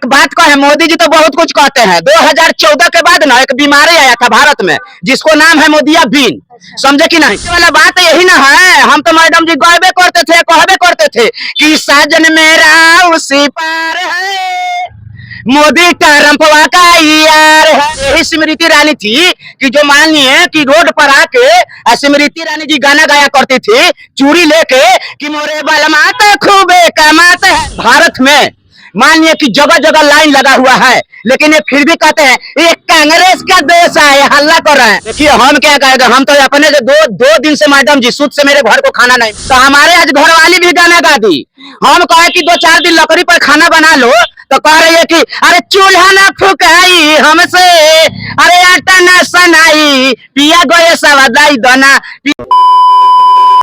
बात कहे, मोदी जी तो बहुत कुछ कहते हैं। 2014 के बाद ना एक बीमारी आया था भारत में जिसको नाम है मोदियाबिन, समझे कि नहीं? वाला बात यही ना है। हम तो मैडम जी कहबे करते थे कि साजन मेरा उसी पार है, मोदी ट्रम्पवा का यार है। यही स्मृति ईरानी थी कि जो मानिए कि रोड पर आके स्मृति ईरानी जी गाना गाया करती थी चूड़ी लेके कि मोरे बलमा तो खूबे कमाते है। भारत में मानिए कि जगह जगह लाइन लगा हुआ है, लेकिन ये फिर भी कहते हैं ये कांग्रेस का देश है, हल्ला कर रहे हैं। देखिए हम क्या कहेंगे, हम तो अपने से दो दिन से मैडम जी सूद से मेरे घर को खाना नहीं, तो हमारे आज घर वाली भी गाना गा दी। हम कहे कि 2-4 दिन लकड़ी पर खाना बना लो, तो कह रही है कि अरे चूल्हा ना फुकाई हमसे, अरे आटा ना सनाई, पिया गए सवादाई दाना।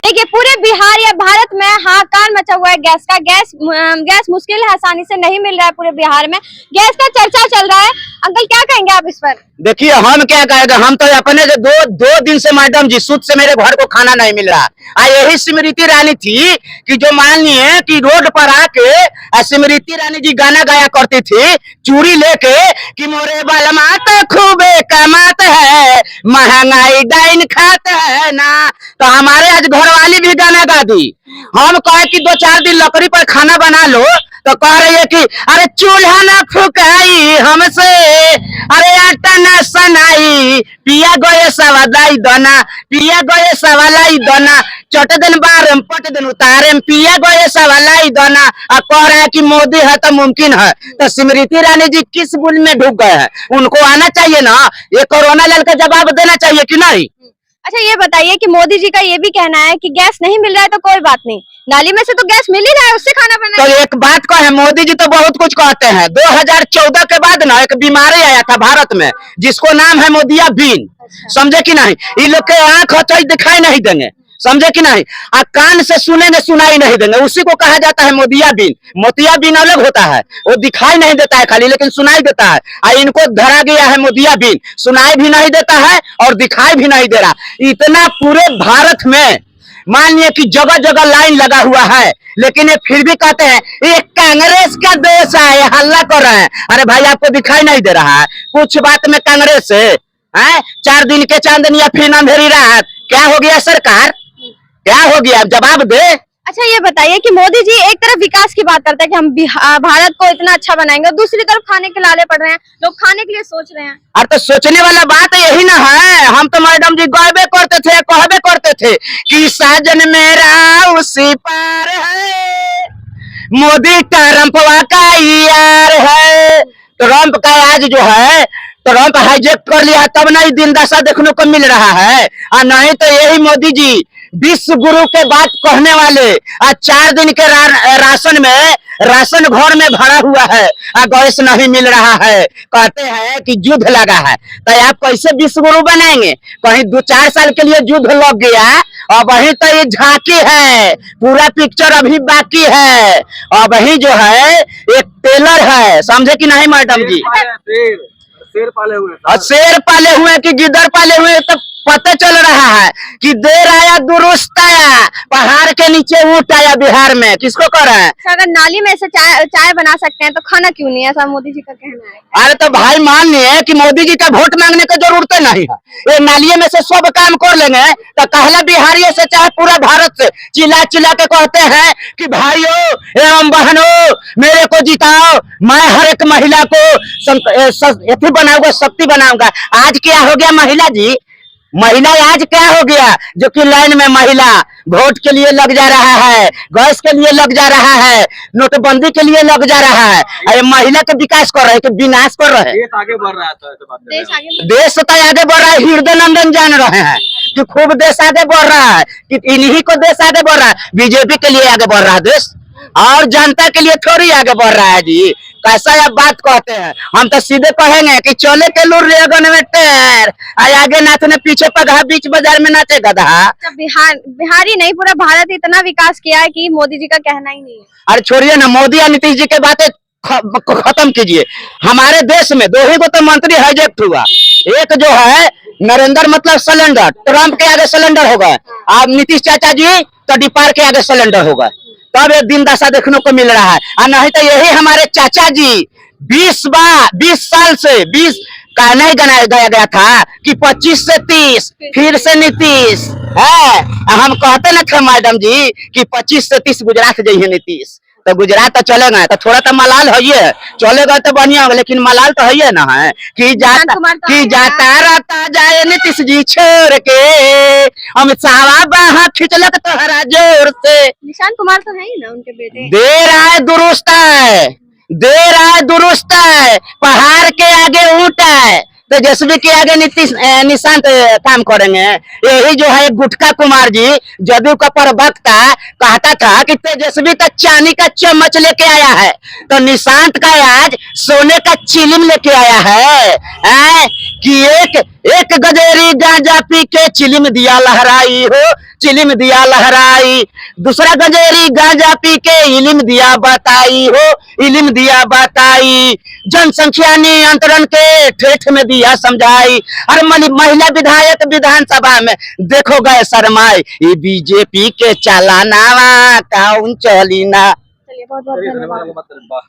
देखिए पूरे बिहार या भारत में हाहाकार मचा हुआ है गैस का। गैस मुश्किल है, आसानी से नहीं मिल रहा है। पूरे बिहार में गैस का चर्चा चल रहा है। अंकल क्या कहेंगे आप इस पर? देखिए हम क्या कहेंगे, हम तो अपने से दो दिन से मैडम जी सूद से मेरे घर को खाना नहीं मिल रहा। यही स्मृति ईरानी थी कि जो मानिए कि रोड पर आके स्मृति ईरानी जी गाना गाया करती थी चूड़ी लेके कि मोरे बलमा तो खूबे कमाते है, महंगाई डाइन खाते है ना। तो हमारे आज घर वाली भी गाना गा दी। हम कहे कि 2-4 दिन लकड़ी पर खाना बना लो, तो कह रही है कि अरे चूल्हा ना फुकाई हमसे, अरे आटा ना सनाई, पिया गए सवादाई दाना, पिया गए सवालाई दाना, चट दिन बारम पट दिन उतारे, पिया गए सवालाई दाना। और कह रहे हैं कि मोदी है तो मुमकिन है। तो स्मृति ईरानी जी किस बुल में ढुक गए हैं? उनको आना चाहिए ना, ये कोरोना लाल का जवाब देना चाहिए कि नहीं? अच्छा ये बताइए कि मोदी जी का ये भी कहना है कि गैस नहीं मिल रहा है तो कोई बात नहीं, नाली में से तो गैस मिल ही रहा है, उससे खाना बना। तो एक बात कहे, मोदी जी तो बहुत कुछ कहते हैं। 2014 के बाद ना एक बीमारी आया था भारत में जिसको नाम है मोदियाबिन, समझे कि नहीं? इन लोग के आंख दिखाई नहीं देंगे, समझे कि नहीं? कान से सुनेंगे सुनाई नहीं देंगे, उसी को कहा जाता है मोदियाबिन। मोतियाबिन अलग होता है, वो दिखाई नहीं देता है खाली, लेकिन सुनाई देता है। इनको धरा गया है मोदियाबिन, सुनाई भी नहीं देता है और दिखाई भी नहीं दे रहा। इतना पूरे भारत में मानिए कि जगह जगह लाइन लगा हुआ है, लेकिन ये फिर भी कहते हैं ये कांग्रेस का देश है, हल्ला कर रहे हैं। अरे भाई आपको दिखाई नहीं दे रहा है कुछ बात में कांग्रेस से? 4 दिन के चांदनिया फिर अंधेरी रात, क्या हो गया सरकार, क्या हो गया? जवाब दे। अच्छा ये बताइए कि मोदी जी एक तरफ विकास की बात करते हैं कि हम भारत को इतना अच्छा बनाएंगे, और दूसरी तरफ खाने के लाले पड़ रहे हैं, लोग खाने के लिए सोच रहे हैं। अरे तो सोचने वाला बात यही ना है। हम तो मैडम जी कहबे करते थे कि साजन मेरा उसी पार है, मोदी ट्रम्पवा का यार है। ट्रम्प का आज जो है ट्रम्प हाईजेक कर लिया, तब नहीं दिन दशा देखने को मिल रहा है। और नहीं तो यही मोदी जी विश्व गुरु के बात कहने वाले 4 दिन के राशन में राशन घर में भरा हुआ है और गैस नहीं मिल रहा है। कहते हैं कि युद्ध लगा है, तो आप कैसे विश्व गुरु बनाएंगे? कहीं 2-4 साल के लिए युद्ध लग गया और वही तो ये झांकी है, पूरा पिक्चर अभी बाकी है। और वही जो है एक टेलर है, समझे कि नहीं मैडम जी? शेर पाले हुए कि गिद्दर पाले हुए, तो पता चल रहा है कि देर आया दुरुस्त आया, पहाड़ के नीचे ऊँट आया बिहार में। किसको कर रहे हैं? अगर नाली में से चाय बना सकते हैं तो खाना क्यों नहीं, ऐसा मोदी जी का कहना है। अरे तो भाई मान लिए कि मोदी जी का वोट मांगने की जरूरत नहीं है, ये नालिये में से सब काम कर लेंगे। तो कहला बिहारी से चाहे पूरा भारत से चिल्ला चिल्ला के कहते हैं कि भाइयों एवं बहनों मेरे को जिताओ, मैं हर एक महिला को बनाऊंगा, शक्ति बनाऊंगा। आज क्या हो गया महिला जी? महिला आज क्या हो गया जो कि लाइन में महिला वोट के लिए लग जा रहा है, गैस के लिए लग जा रहा है, नोटबंदी के लिए लग जा रहा है। अरे महिला के विकास कर रहे हैं कि विनाश कर रहे हैं? देश आगे बढ़ रहा है, देश तो आगे बढ़ रहा है। हृदय नंदन जान रहे हैं कि खूब देश आगे बढ़ रहा है, कि इन्हीं को देश आगे बढ़ रहा है। बीजेपी के लिए आगे बढ़ रहा है देश, और जनता के लिए थोड़ी आगे बढ़ रहा है जी। कैसा आप बात कहते हैं? हम तो सीधे कहेंगे कि चले के लूर रेगन में टेर, आगे नाथ ने पीछे पगहा, बीच बाजार में नाचे गधा। बिहारी नहीं पूरा भारत इतना विकास किया है कि मोदी जी का कहना ही नहीं है। अरे छोड़िए ना, मोदी और नीतीश जी के बातें खत्म कीजिए। हमारे देश में 2 ही को तो मंत्री हाईजेक्ट हुआ। एक जो है नरेंद्र मतलब सिलेंडर, ट्रम्प के आगे सिलेंडर हो गए। अब नीतीश चाचा जी तो डिपार के आगे सिलेंडर हो गए। तब एक दिन दशा देखने को मिल रहा है। और नहीं तो यही हमारे चाचा जी 20 साल से 20 का नहीं गया गया था कि 25 से 30 फिर से नीतीश है। हम कहते न थे मैडम जी कि 25 से 30 गुजरात जाइए नीतीश, तो गुजरात तो चलेगा, तो थोड़ा तो मलाल है, चलेगा तो बढ़िया होगा, लेकिन मलाल तो है ना है कि जाता रहता जाए नीतीश जी छोड़ के, अमित शाह बाहर खिंचलक तोहरा जोर से। निशांत कुमार तो है ही ना उनके बेटे। देर आए दुरुस्त है, देर आए दुरुस्त है, पहाड़ के आगे ऊंट है, तो जेसीबी के आगे निशांत काम करेंगे। यही जो है गुटका कुमार जी जदयू का प्रवक्ता कहता था कि तेजस्वी तो चांदी का चम्मच लेके आया है, तो निशांत का आज सोने का चिलिम लेके आया है कि एक गजेरी गांजा पी के चिलिम दिया लहराई हो, चिलिम दिया लहराई, दूसरा गजेरी गांजा पी के इलिम दिया बताई हो, इलिम दिया बताई, जनसंख्या नियंत्रण के ठेठ में दिया समझाई, और महिला विधायक विधानसभा में देखो गए शर्माई, ये बीजेपी के चालाना कौन चली ना। चलिए बहुत बहुत धन्यवाद।